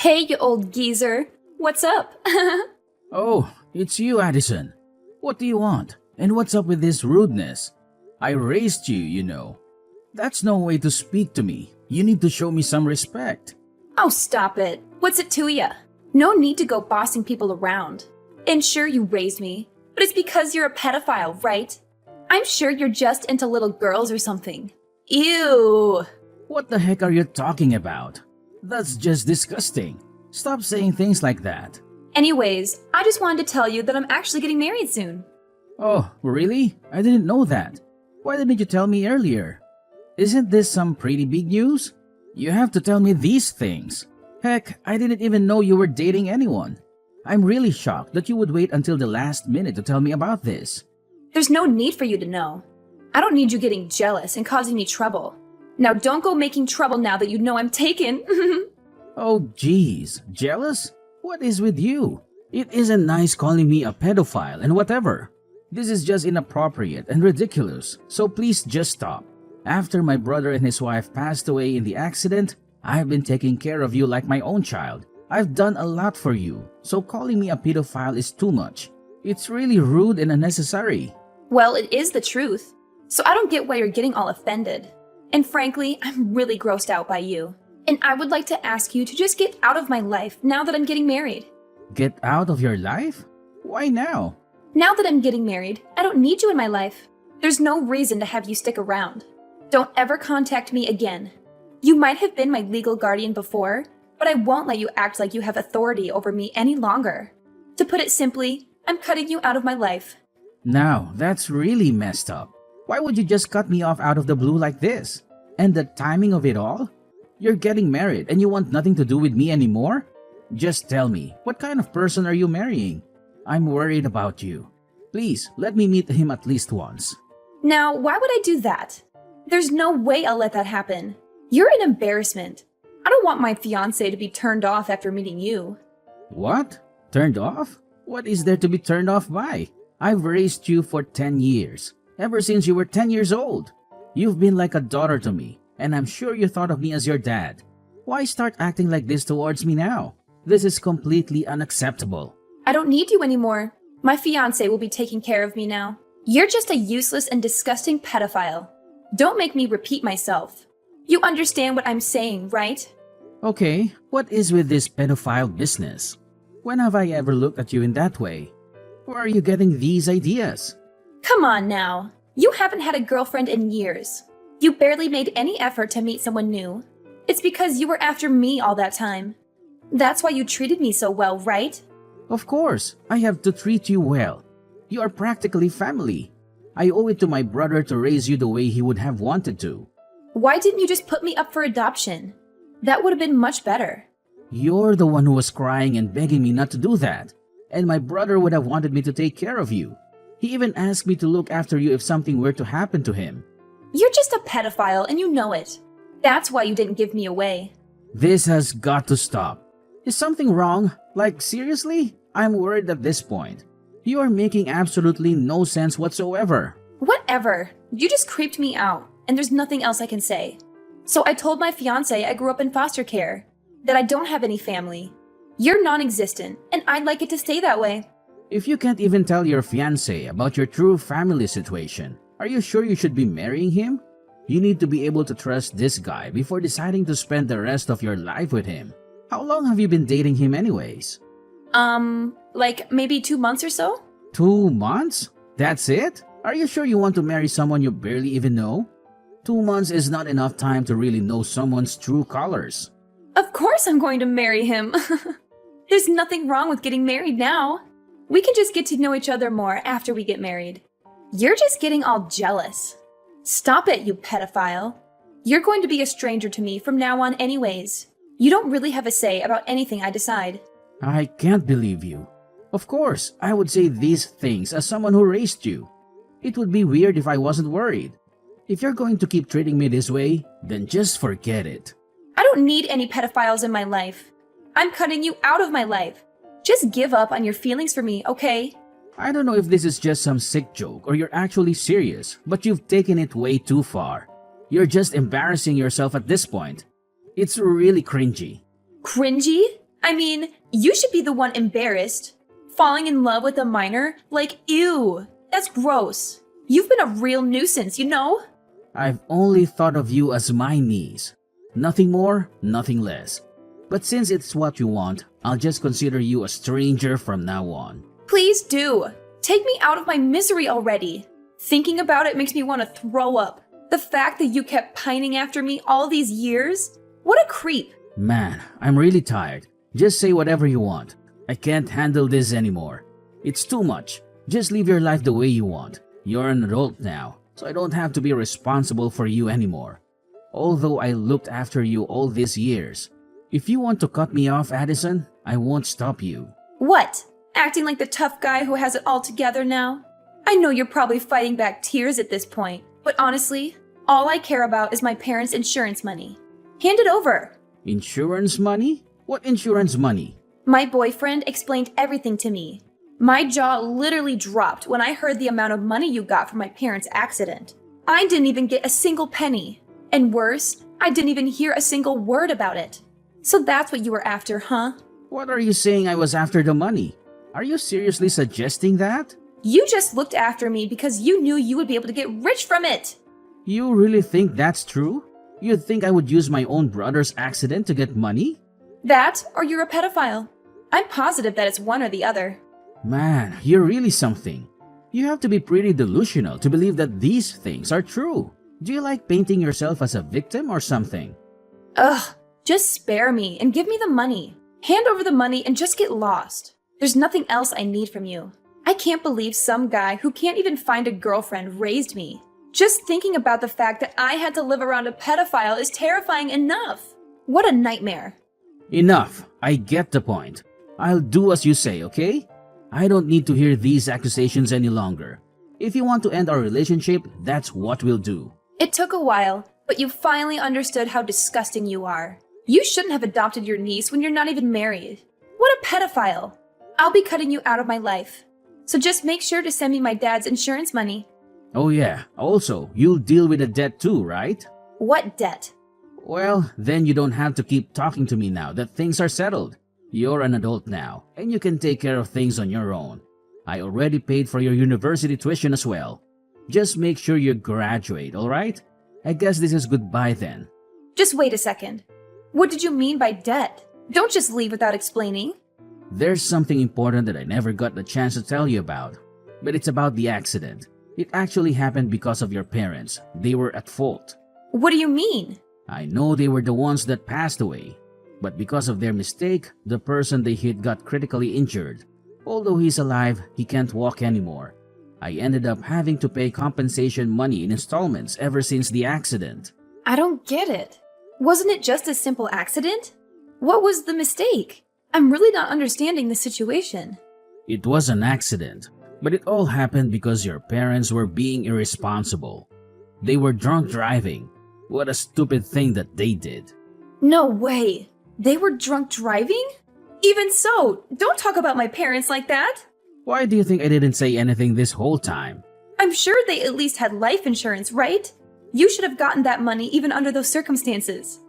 Hey, you old geezer. What's up? Oh, it's you, Addison. What do you want? And what's up with this rudeness? I raised you, you know. That's no way to speak to me. You need to show me some respect. Oh, stop it. What's it to ya? No need to go bossing people around. And sure, you raised me, but it's because you're a pedophile, right? I'm sure you're just into little girls or something. Ew. What the heck are you talking about? That's just disgusting. Stop saying things like that. Anyways, I just wanted to tell you that I'm actually getting married soon. Oh, really? I didn't know that. Why didn't you tell me earlier? Isn't this some pretty big news? You have to tell me these things. Heck, I didn't even know you were dating anyone. I'm really shocked that you would wait until the last minute to tell me about this. There's no need for you to know. I don't need you getting jealous and causing me trouble. Now don't go making trouble now that you know I'm taken. Oh geez, jealous? What is with you? It isn't nice calling me a pedophile and whatever. This is just inappropriate and ridiculous, so please just stop. After my brother and his wife passed away in the accident, I've been taking care of you like my own child. I've done a lot for you, so calling me a pedophile is too much. It's really rude and unnecessary. Well, it is the truth. So I don't get why you're getting all offended. And frankly, I'm really grossed out by you. And I would like to ask you to just get out of my life now that I'm getting married. Get out of your life? Why now? Now that I'm getting married, I don't need you in my life. There's no reason to have you stick around. Don't ever contact me again. You might have been my legal guardian before, but I won't let you act like you have authority over me any longer. To put it simply, I'm cutting you out of my life. Now, that's really messed up. Why would you just cut me off out of the blue like this? And the timing of it all? You're getting married and you want nothing to do with me anymore? Just tell me, what kind of person are you marrying? I'm worried about you. Please, let me meet him at least once. Now, why would I do that? There's no way I'll let that happen. You're an embarrassment. I don't want my fiancé to be turned off after meeting you. What? Turned off? What is there to be turned off by? I've raised you for 10 years. Ever since you were 10 years old. You've been like a daughter to me, and I'm sure you thought of me as your dad. Why start acting like this towards me now? This is completely unacceptable. I don't need you anymore. My fiancé will be taking care of me now. You're just a useless and disgusting pedophile. Don't make me repeat myself. You understand what I'm saying, right? Okay, what is with this pedophile business? When have I ever looked at you in that way? Where are you getting these ideas? Come on now. You haven't had a girlfriend in years. You barely made any effort to meet someone new. It's because you were after me all that time. That's why you treated me so well, right? Of course, I have to treat you well. You are practically family. I owe it to my brother to raise you the way he would have wanted to. Why didn't you just put me up for adoption? That would have been much better. You're the one who was crying and begging me not to do that. And my brother would have wanted me to take care of you. He even asked me to look after you if something were to happen to him. You're just a pedophile and you know it. That's why you didn't give me away. This has got to stop. Is something wrong? Like, seriously? I'm worried at this point. You are making absolutely no sense whatsoever. Whatever. You just creeped me out, and there's nothing else I can say. So I told my fiancé I grew up in foster care, that I don't have any family. You're non-existent, and I'd like it to stay that way. If you can't even tell your fiancé about your true family situation, are you sure you should be marrying him? You need to be able to trust this guy before deciding to spend the rest of your life with him. How long have you been dating him anyways? Like maybe 2 months or so? 2 months? That's it? Are you sure you want to marry someone you barely even know? 2 months is not enough time to really know someone's true colors. Of course I'm going to marry him. There's nothing wrong with getting married now. We can just get to know each other more after we get married. You're just getting all jealous. Stop it, you pedophile. You're going to be a stranger to me from now on anyways. You don't really have a say about anything I decide. I can't believe you. Of course, I would say these things as someone who raised you. It would be weird if I wasn't worried. If you're going to keep treating me this way, then just forget it. I don't need any pedophiles in my life. I'm cutting you out of my life. Just give up on your feelings for me, okay? I don't know if this is just some sick joke or you're actually serious, but you've taken it way too far. You're just embarrassing yourself at this point. It's really cringy. Cringy? I mean, you should be the one embarrassed. Falling in love with a minor? Like, ew. That's gross. You've been a real nuisance, you know? I've only thought of you as my niece. Nothing more, nothing less. But since it's what you want, I'll just consider you a stranger from now on. Please do. Take me out of my misery already. Thinking about it makes me want to throw up. The fact that you kept pining after me all these years? What a creep. Man, I'm really tired. Just say whatever you want. I can't handle this anymore. It's too much. Just live your life the way you want. You're an adult now, so I don't have to be responsible for you anymore. Although I looked after you all these years. If you want to cut me off, Addison, I won't stop you. What? Acting like the tough guy who has it all together now? I know you're probably fighting back tears at this point, but honestly, all I care about is my parents' insurance money. Hand it over. Insurance money? What insurance money? My boyfriend explained everything to me. My jaw literally dropped when I heard the amount of money you got from my parents' accident. I didn't even get a single penny. And worse, I didn't even hear a single word about it. So that's what you were after, huh? What are you saying I was after the money? Are you seriously suggesting that? You just looked after me because you knew you would be able to get rich from it. You really think that's true? You think I would use my own brother's accident to get money? That, or you're a pedophile. I'm positive that it's one or the other. Man, you're really something. You have to be pretty delusional to believe that these things are true. Do you like painting yourself as a victim or something? Ugh, just spare me and give me the money. Hand over the money and just get lost. There's nothing else I need from you. I can't believe some guy who can't even find a girlfriend raised me. Just thinking about the fact that I had to live around a pedophile is terrifying enough. What a nightmare. Enough. I get the point. I'll do as you say, okay? I don't need to hear these accusations any longer. If you want to end our relationship, that's what we'll do. It took a while, but you finally understood how disgusting you are. You shouldn't have adopted your niece when you're not even married. What a pedophile. I'll be cutting you out of my life. So just make sure to send me my dad's insurance money. Oh yeah, also, you'll deal with the debt too, right? What debt? Well, then you don't have to keep talking to me now that things are settled. You're an adult now, and you can take care of things on your own. I already paid for your university tuition as well. Just make sure you graduate, alright? I guess this is goodbye then. Just wait a second. What did you mean by debt? Don't just leave without explaining. There's something important that I never got the chance to tell you about. But it's about the accident. It actually happened because of your parents. They were at fault. What do you mean? I know they were the ones that passed away. But because of their mistake, the person they hit got critically injured. Although he's alive, he can't walk anymore. I ended up having to pay compensation money in installments ever since the accident. I don't get it. Wasn't it just a simple accident? What was the mistake? I'm really not understanding the situation. It was an accident, but it all happened because your parents were being irresponsible. They were drunk driving. What a stupid thing that they did. No way. They were drunk driving? Even so, don't talk about my parents like that. Why do you think I didn't say anything this whole time? I'm sure they at least had life insurance, right? You should have gotten that money even under those circumstances.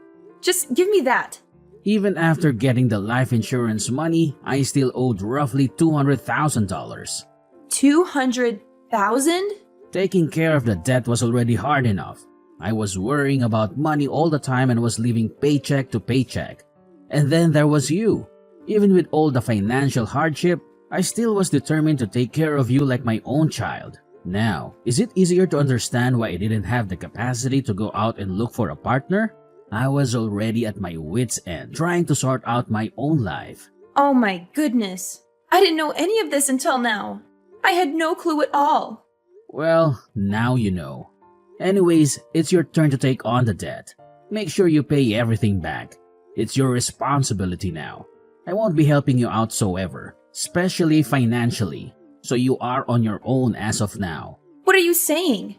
Just give me that. Even after getting the life insurance money, I still owed roughly $200,000. $200,000? Taking care of the debt was already hard enough. I was worrying about money all the time and was living paycheck to paycheck. And then there was you. Even with all the financial hardship, I still was determined to take care of you like my own child. Now, is it easier to understand why I didn't have the capacity to go out and look for a partner? I was already at my wit's end trying to sort out my own life. Oh my goodness. I didn't know any of this until now. I had no clue at all. Well, now you know. Anyways, it's your turn to take on the debt. Make sure you pay everything back. It's your responsibility now. I won't be helping you out so ever, especially financially. So you are on your own as of now. What are you saying?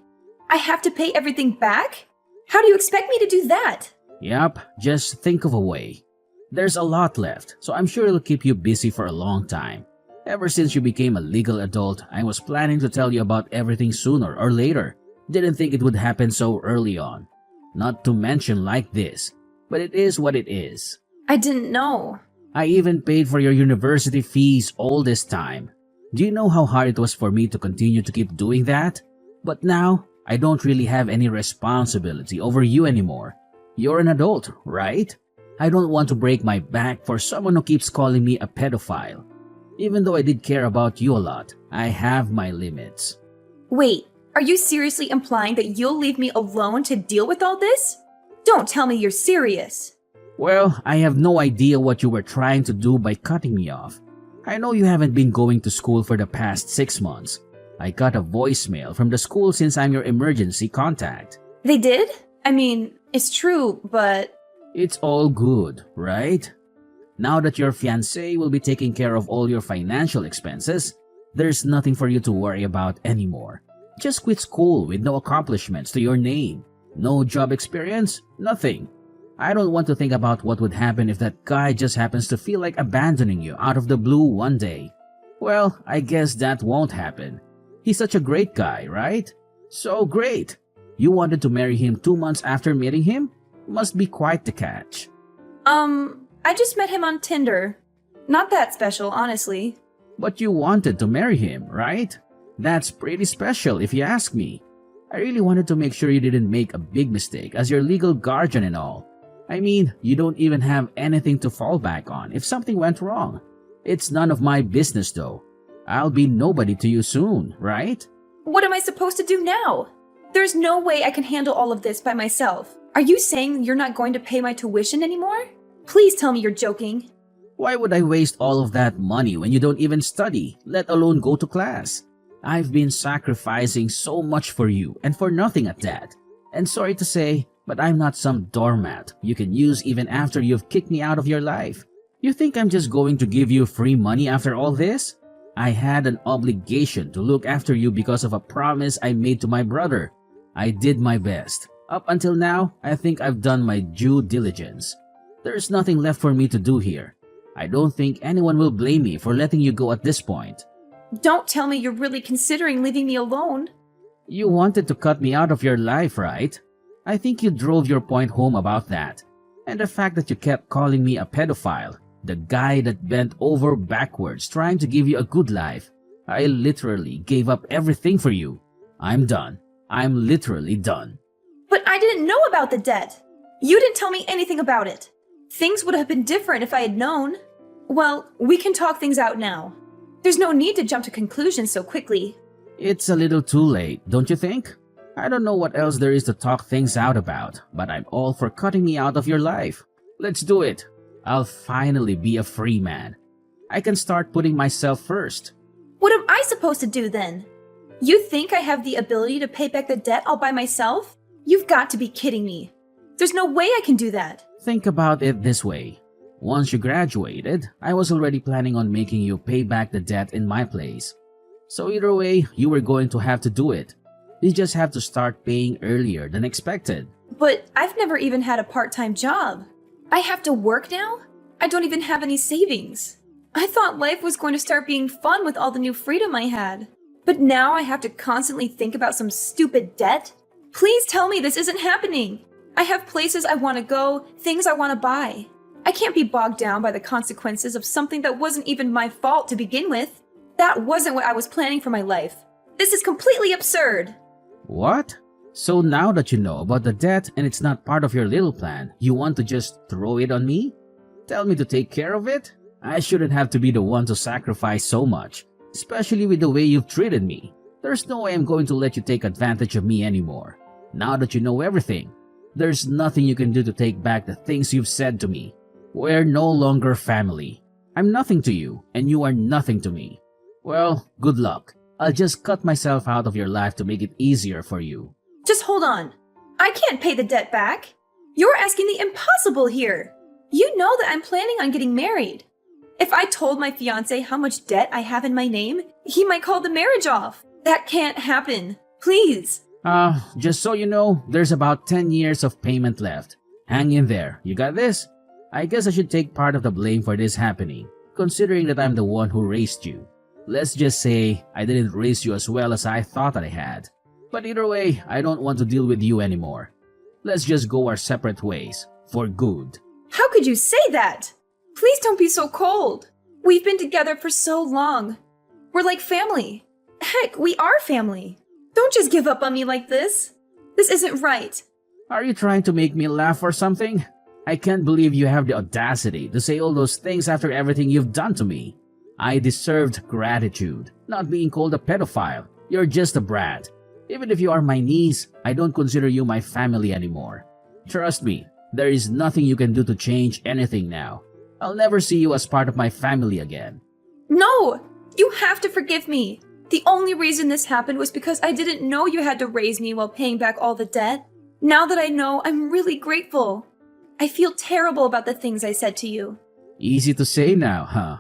I have to pay everything back? How do you expect me to do that? Yup, just think of a way. There's a lot left, so I'm sure it'll keep you busy for a long time. Ever since you became a legal adult, I was planning to tell you about everything sooner or later. Didn't think it would happen so early on. Not to mention like this, but it is what it is. I didn't know. I even paid for your university fees all this time. Do you know how hard it was for me to continue to keep doing that? But now, I don't really have any responsibility over you anymore. You're an adult, right? I don't want to break my back for someone who keeps calling me a pedophile. Even though I did care about you a lot, I have my limits. Wait, are you seriously implying that you'll leave me alone to deal with all this? Don't tell me you're serious. Well, I have no idea what you were trying to do by cutting me off. I know you haven't been going to school for the past 6 months. I got a voicemail from the school since I'm your emergency contact. They did? I mean, it's true, but... It's all good, right? Now that your fiancé will be taking care of all your financial expenses, there's nothing for you to worry about anymore. Just quit school with no accomplishments to your name. No job experience, nothing. I don't want to think about what would happen if that guy just happens to feel like abandoning you out of the blue one day. Well, I guess that won't happen. He's such a great guy, right? So great. You wanted to marry him 2 months after meeting him? Must be quite the catch. I just met him on Tinder. Not that special, honestly. But you wanted to marry him, right? That's pretty special if you ask me. I really wanted to make sure you didn't make a big mistake as your legal guardian and all. I mean, you don't even have anything to fall back on if something went wrong. It's none of my business though. I'll be nobody to you soon, right? What am I supposed to do now? There's no way I can handle all of this by myself. Are you saying you're not going to pay my tuition anymore? Please tell me you're joking. Why would I waste all of that money when you don't even study, let alone go to class? I've been sacrificing so much for you and for nothing at that. And sorry to say, but I'm not some doormat you can use even after you've kicked me out of your life. You think I'm just going to give you free money after all this? I had an obligation to look after you because of a promise I made to my brother. I did my best. Up until now, I think I've done my due diligence. There's nothing left for me to do here. I don't think anyone will blame me for letting you go at this point. Don't tell me you're really considering leaving me alone. You wanted to cut me out of your life, right? I think you drove your point home about that. And the fact that you kept calling me a pedophile, the guy that bent over backwards trying to give you a good life. I literally gave up everything for you. I'm done. I'm literally done. But I didn't know about the debt. You didn't tell me anything about it. Things would have been different if I had known. Well, we can talk things out now. There's no need to jump to conclusions so quickly. It's a little too late, don't you think? I don't know what else there is to talk things out about, but I'm all for cutting me out of your life. Let's do it. I'll finally be a free man. I can start putting myself first. What am I supposed to do then? You think I have the ability to pay back the debt all by myself? You've got to be kidding me. There's no way I can do that. Think about it this way. Once you graduated, I was already planning on making you pay back the debt in my place. So either way, you were going to have to do it. You just have to start paying earlier than expected. But I've never even had a part-time job. I have to work now? I don't even have any savings. I thought life was going to start being fun with all the new freedom I had. But now I have to constantly think about some stupid debt? Please tell me this isn't happening. I have places I want to go, things I want to buy. I can't be bogged down by the consequences of something that wasn't even my fault to begin with. That wasn't what I was planning for my life. This is completely absurd. What? So now that you know about the debt and it's not part of your little plan, you want to just throw it on me? Tell me to take care of it? I shouldn't have to be the one to sacrifice so much, especially with the way you've treated me. There's no way I'm going to let you take advantage of me anymore. Now that you know everything, there's nothing you can do to take back the things you've said to me. We're no longer family. I'm nothing to you, and you are nothing to me. Well, good luck. I'll just cut myself out of your life to make it easier for you. Just hold on. I can't pay the debt back. You're asking the impossible here. You know that I'm planning on getting married. If I told my fiancé how much debt I have in my name, he might call the marriage off. That can't happen. Please. Just so you know, there's about 10 years of payment left. Hang in there. You got this? I guess I should take part of the blame for this happening, considering that I'm the one who raised you. Let's just say I didn't raise you as well as I thought I had. But either way, I don't want to deal with you anymore. Let's just go our separate ways, for good. How could you say that? Please don't be so cold. We've been together for so long. We're like family. Heck, we are family. Don't just give up on me like this. This isn't right. Are you trying to make me laugh or something? I can't believe you have the audacity to say all those things after everything you've done to me. I deserved gratitude, not being called a pedophile. You're just a brat. Even if you are my niece, I don't consider you my family anymore. Trust me, there is nothing you can do to change anything now. I'll never see you as part of my family again. No! You have to forgive me. The only reason this happened was because I didn't know you had to raise me while paying back all the debt. Now that I know, I'm really grateful. I feel terrible about the things I said to you. Easy to say now, huh?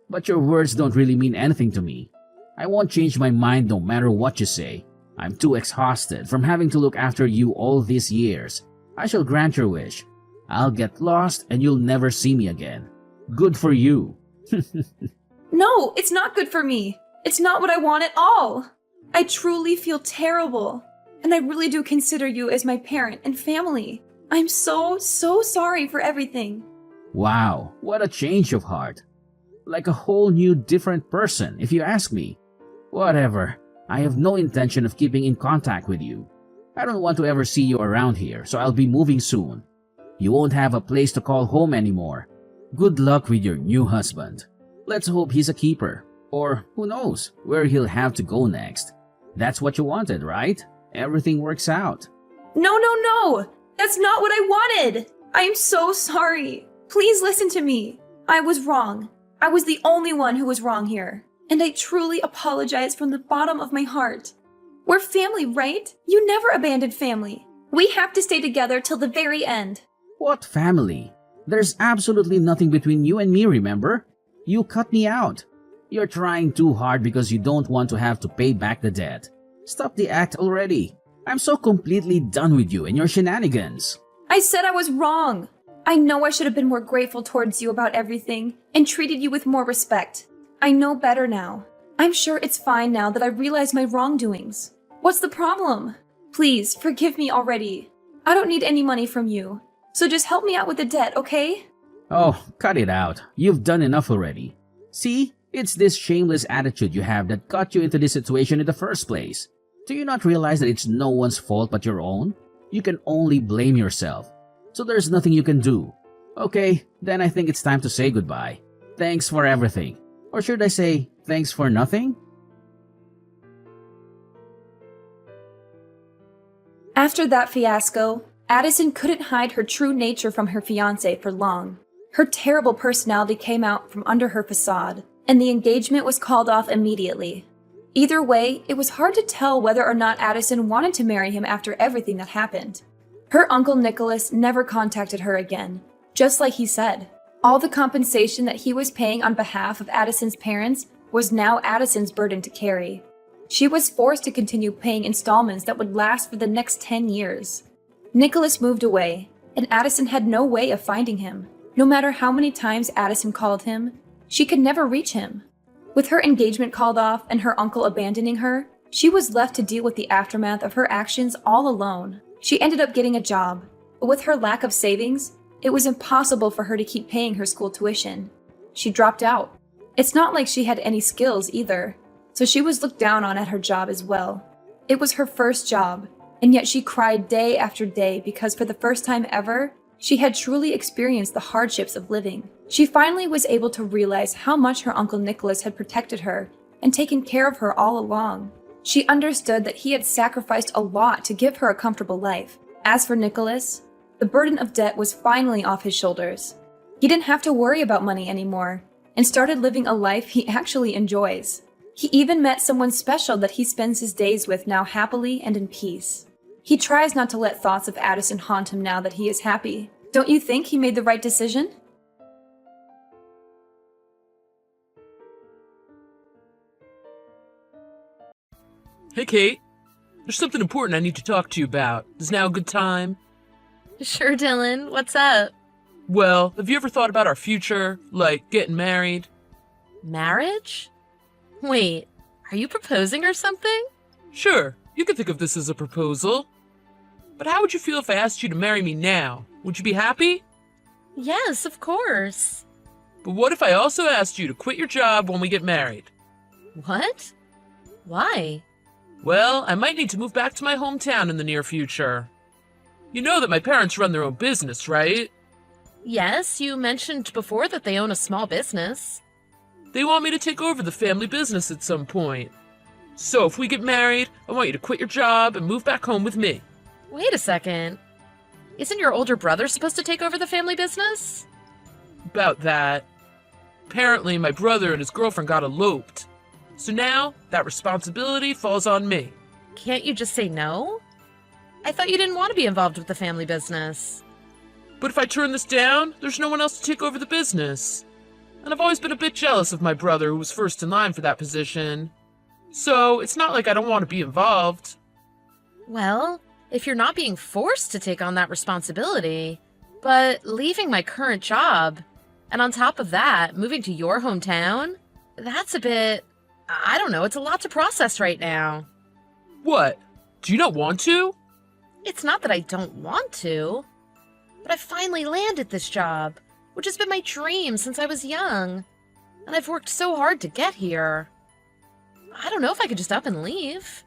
But your words don't really mean anything to me. I won't change my mind no matter what you say. I'm too exhausted from having to look after you all these years. I shall grant your wish. I'll get lost and you'll never see me again. Good for you. No, it's not good for me. It's not what I want at all. I truly feel terrible. And I really do consider you as my parent and family. I'm so sorry for everything. Wow, what a change of heart. Like a whole new different person, if you ask me. Whatever, I have no intention of keeping in contact with you. I don't want to ever see you around here, so I'll be moving soon. You won't have a place to call home anymore. Good luck with your new husband. Let's hope he's a keeper. Or who knows where he'll have to go next. That's what you wanted, right? Everything works out. No. That's not what I wanted. I am so sorry. Please listen to me. I was wrong. I was the only one who was wrong here. And I truly apologize from the bottom of my heart. We're family, right? You never abandoned family. We have to stay together till the very end. What family? There's absolutely nothing between you and me, remember? You cut me out. You're trying too hard because you don't want to have to pay back the debt. Stop the act already. I'm so completely done with you and your shenanigans. I said I was wrong. I know I should have been more grateful towards you about everything and treated you with more respect. I know better now. I'm sure it's fine now that I realize my wrongdoings. What's the problem? Please, forgive me already. I don't need any money from you. So just help me out with the debt, okay? Oh, cut it out. You've done enough already. See? It's this shameless attitude you have that got you into this situation in the first place. Do you not realize that it's no one's fault but your own? You can only blame yourself. So there's nothing you can do. Okay, then I think it's time to say goodbye. Thanks for everything. Or should I say, thanks for nothing? After that fiasco, Addison couldn't hide her true nature from her fiancé for long. Her terrible personality came out from under her facade, and the engagement was called off immediately. Either way, it was hard to tell whether or not Addison wanted to marry him after everything that happened. Her uncle Nicholas never contacted her again, just like he said. All the compensation that he was paying on behalf of Addison's parents was now Addison's burden to carry. She was forced to continue paying installments that would last for the next 10 years. Nicholas moved away, and Addison had no way of finding him. No matter how many times Addison called him, she could never reach him. With her engagement called off and her uncle abandoning her, she was left to deal with the aftermath of her actions all alone. She ended up getting a job, but with her lack of savings, it was impossible for her to keep paying her school tuition. She dropped out. It's not like she had any skills either, so she was looked down on at her job as well. It was her first job, and yet she cried day after day because for the first time ever, she had truly experienced the hardships of living. She finally was able to realize how much her Uncle Nicholas had protected her and taken care of her all along. She understood that he had sacrificed a lot to give her a comfortable life. As for Nicholas, the burden of debt was finally off his shoulders. He didn't have to worry about money anymore and started living a life he actually enjoys. He even met someone special that he spends his days with now happily and in peace. He tries not to let thoughts of Addison haunt him now that he is happy. Don't you think he made the right decision? Hey, Kate. There's something important I need to talk to you about. Is now a good time? Sure, Dylan. What's up? Well, have you ever thought about our future, like getting married? Marriage? Wait, are you proposing or something? Sure, you could think of this as a proposal. But how would you feel if I asked you to marry me now? Would you be happy? Yes, of course. But what if I also asked you to quit your job when we get married? What? Why? Well, I might need to move back to my hometown in the near future. You know that my parents run their own business, right? Yes, you mentioned before that they own a small business. They want me to take over the family business at some point. So if we get married, I want you to quit your job and move back home with me. Wait a second. Isn't your older brother supposed to take over the family business? About that. Apparently, my brother and his girlfriend got eloped. So now, that responsibility falls on me. Can't you just say no? I thought you didn't want to be involved with the family business. But if I turn this down, there's no one else to take over the business. And I've always been a bit jealous of my brother who was first in line for that position. So, it's not like I don't want to be involved. Well, if you're not being forced to take on that responsibility, but leaving my current job, and on top of that, moving to your hometown, that's a bit... I don't know, it's a lot to process right now. What? Do you not want to? It's not that I don't want to, but I finally landed this job, which has been my dream since I was young, and I've worked so hard to get here. I don't know if I could just up and leave.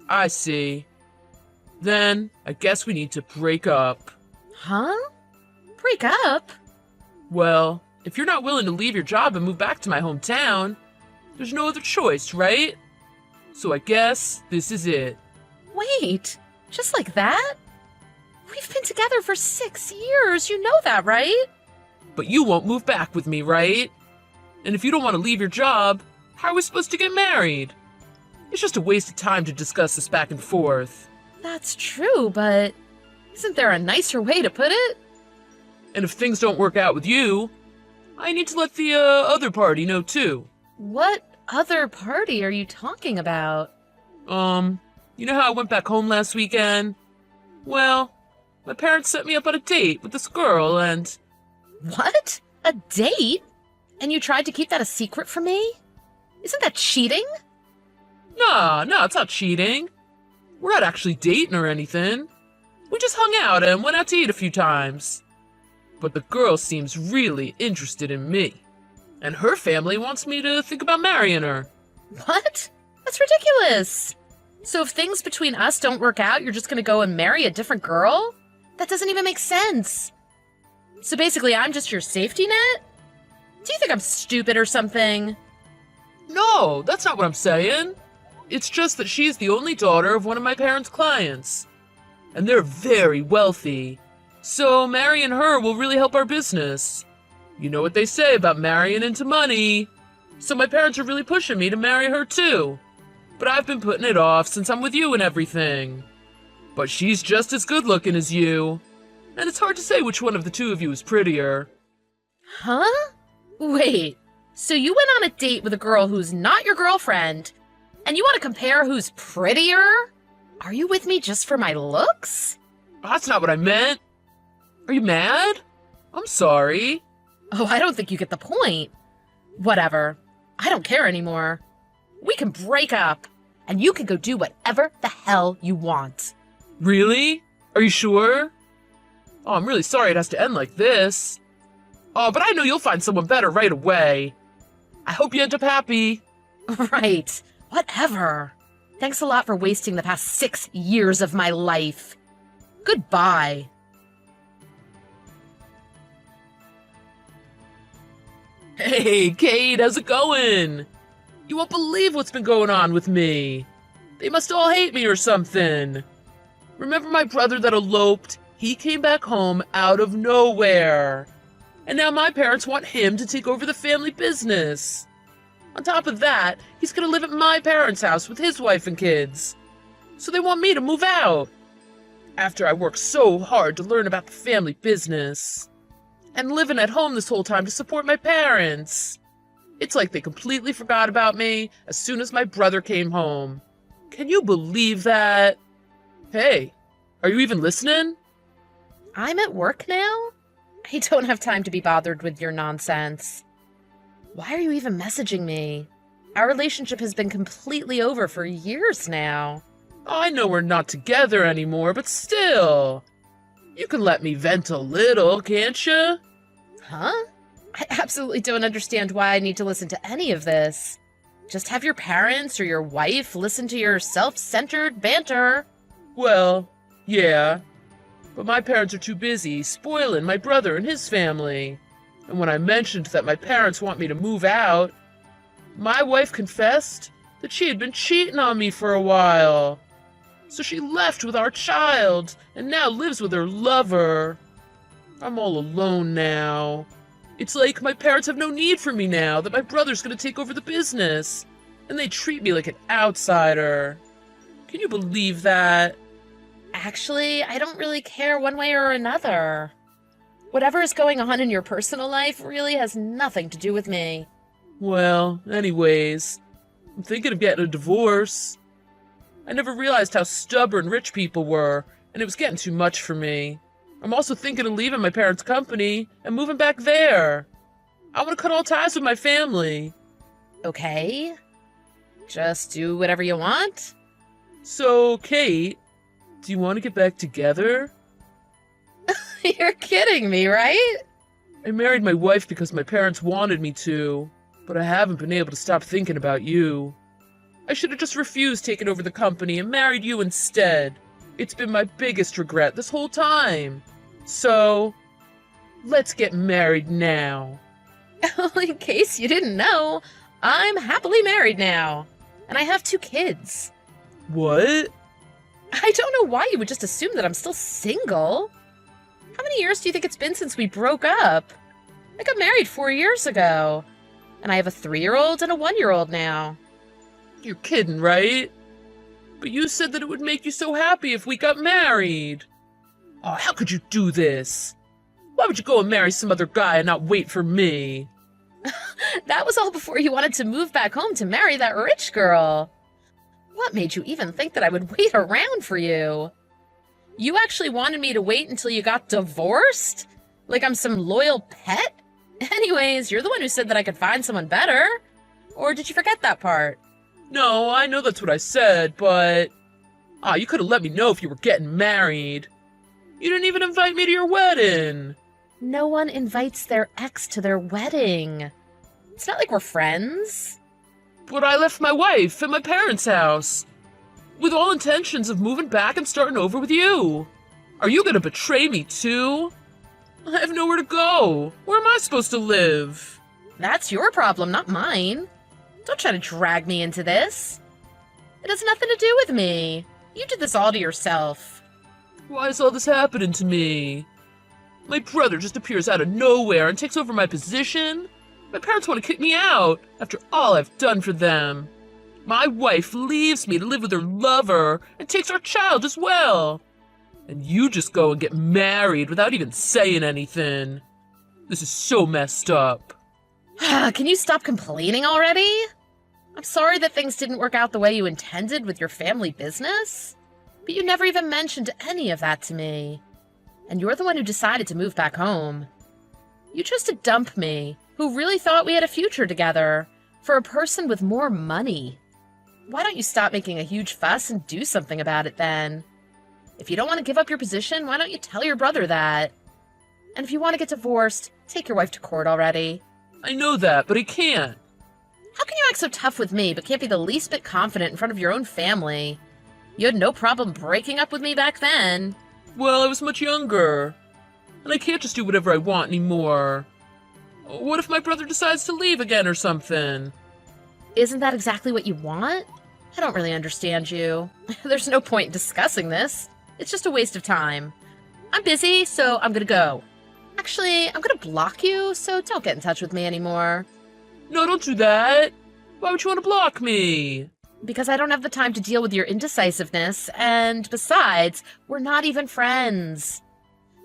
I see. Then, I guess we need to break up. Huh? Break up? Well, if you're not willing to leave your job and move back to my hometown, there's no other choice, right? So I guess this is it. Wait, just like that? We've been together for 6 years, you know that, right? But you won't move back with me, right? And if you don't want to leave your job, how are we supposed to get married? It's just a waste of time to discuss this back and forth. That's true, but isn't there a nicer way to put it? And if things don't work out with you, I need to let the other party know too. What other party are you talking about? You know how I went back home last weekend? Well, my parents set me up on a date with this girl and... What? A date? And you tried to keep that a secret from me? Isn't that cheating? No, it's not cheating. We're not actually dating or anything. We just hung out and went out to eat a few times. But the girl seems really interested in me. And her family wants me to think about marrying her. What? That's ridiculous. So if things between us don't work out, you're just gonna go and marry a different girl? That doesn't even make sense. So basically, I'm just your safety net? Do you think I'm stupid or something? No, that's not what I'm saying. It's just that she's the only daughter of one of my parents' clients. And they're very wealthy. So marrying her will really help our business. You know what they say about marrying into money. So my parents are really pushing me to marry her too. But I've been putting it off since I'm with you and everything. But she's just as good looking as you. And it's hard to say which one of the two of you is prettier. Huh? Wait, so you went on a date with a girl who's not your girlfriend, and you want to compare who's prettier? Are you with me just for my looks? That's not what I meant. Are you mad? I'm sorry. Oh, I don't think you get the point. Whatever. I don't care anymore. We can break up, and you can go do whatever the hell you want. Really? Are you sure? Oh, I'm really sorry it has to end like this. Oh, but I know you'll find someone better right away. I hope you end up happy. Right. Whatever. Thanks a lot for wasting the past 6 years of my life. Goodbye. Hey, Kate, how's it going? You won't believe what's been going on with me. They must all hate me or something. Remember my brother that eloped? He came back home out of nowhere. And now my parents want him to take over the family business. On top of that, he's gonna live at my parents' house with his wife and kids. So they want me to move out. After I worked so hard to learn about the family business. And living at home this whole time to support my parents. It's like they completely forgot about me as soon as my brother came home. Can you believe that? Hey, are you even listening? I'm at work now? I don't have time to be bothered with your nonsense. Why are you even messaging me? Our relationship has been completely over for years now. I know we're not together anymore, but still. You can let me vent a little, can't you? Huh? I absolutely don't understand why I need to listen to any of this. Just have your parents or your wife listen to your self-centered banter. Well, yeah. But my parents are too busy spoiling my brother and his family. And when I mentioned that my parents want me to move out, my wife confessed that she had been cheating on me for a while. So she left with our child and now lives with her lover. I'm all alone now. It's like my parents have no need for me now that my brother's gonna take over the business. And they treat me like an outsider. Can you believe that? Actually, I don't really care one way or another. Whatever is going on in your personal life really has nothing to do with me. Well, anyways, I'm thinking of getting a divorce. I never realized how stubborn rich people were, and it was getting too much for me. I'm also thinking of leaving my parents' company and moving back there. I want to cut all ties with my family. Okay. Just do whatever you want. So, Kate, do you want to get back together? You're kidding me, right? I married my wife because my parents wanted me to, but I haven't been able to stop thinking about you. I should have just refused taking over the company and married you instead. It's been my biggest regret this whole time. So, let's get married now. In case you didn't know, I'm happily married now. And I have 2 kids. What? I don't know why you would just assume that I'm still single. How many years do you think it's been since we broke up? I got married 4 years ago. And I have a 3-year-old and a 1-year-old now. You're kidding, right? But you said that it would make you so happy if we got married. Oh, how could you do this? Why would you go and marry some other guy and not wait for me? That was all before you wanted to move back home to marry that rich girl. What made you even think that I would wait around for you? You actually wanted me to wait until you got divorced? Like I'm some loyal pet? Anyways, you're the one who said that I could find someone better. Or did you forget that part? No, I know that's what I said, but... you could have let me know if you were getting married. You didn't even invite me to your wedding. No one invites their ex to their wedding. It's not like we're friends. But I left my wife at my parents' house, with all intentions of moving back and starting over with you. Are you gonna betray me too? I have nowhere to go. Where am I supposed to live? That's your problem, not mine. Don't try to drag me into this. It has nothing to do with me. You did this all to yourself. Why is all this happening to me? My brother just appears out of nowhere and takes over my position. My parents want to kick me out after all I've done for them. My wife leaves me to live with her lover and takes our child as well. And you just go and get married without even saying anything. This is so messed up. Can you stop complaining already? I'm sorry that things didn't work out the way you intended with your family business, but you never even mentioned any of that to me. And you're the one who decided to move back home. You chose to dump me, who really thought we had a future together, for a person with more money. Why don't you stop making a huge fuss and do something about it then? If you don't want to give up your position, why don't you tell your brother that? And if you want to get divorced, take your wife to court already. I know that, but I can't. How can you act so tough with me, but can't be the least bit confident in front of your own family? You had no problem breaking up with me back then. Well, I was much younger. And I can't just do whatever I want anymore. What if my brother decides to leave again or something? Isn't that exactly what you want? I don't really understand you. There's no point in discussing this. It's just a waste of time. I'm busy, so I'm gonna go. Actually, I'm gonna block you, so don't get in touch with me anymore. No, don't do that. Why would you want to block me? Because I don't have the time to deal with your indecisiveness, and besides, we're not even friends.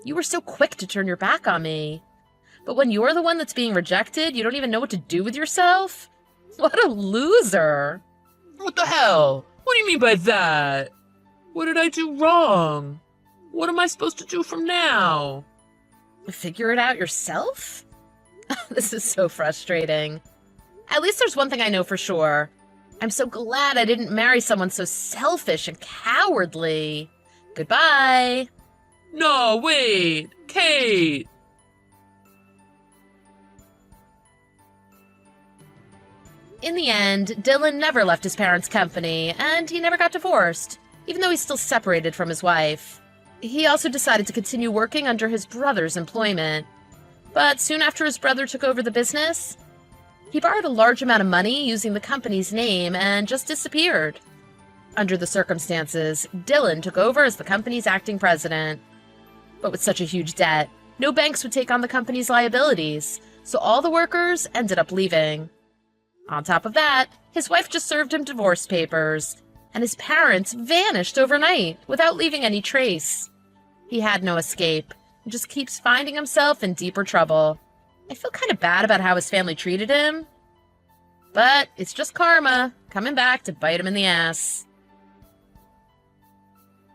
You were so quick to turn your back on me. But when you're the one that's being rejected, you don't even know what to do with yourself? What a loser. What the hell? What do you mean by that? What did I do wrong? What am I supposed to do from now? Figure it out yourself? This is so frustrating. At least there's one thing I know for sure. I'm so glad I didn't marry someone so selfish and cowardly. Goodbye. No, wait. Kate. In the end, Dylan never left his parents' company, and he never got divorced, even though he's still separated from his wife. He also decided to continue working under his brother's employment. But soon after his brother took over the business, he borrowed a large amount of money using the company's name and just disappeared. Under the circumstances, Dylan took over as the company's acting president. But with such a huge debt, no banks would take on the company's liabilities, so all the workers ended up leaving. On top of that, his wife just served him divorce papers, and his parents vanished overnight without leaving any trace. He had no escape, and just keeps finding himself in deeper trouble. I feel kind of bad about how his family treated him, but it's just karma coming back to bite him in the ass.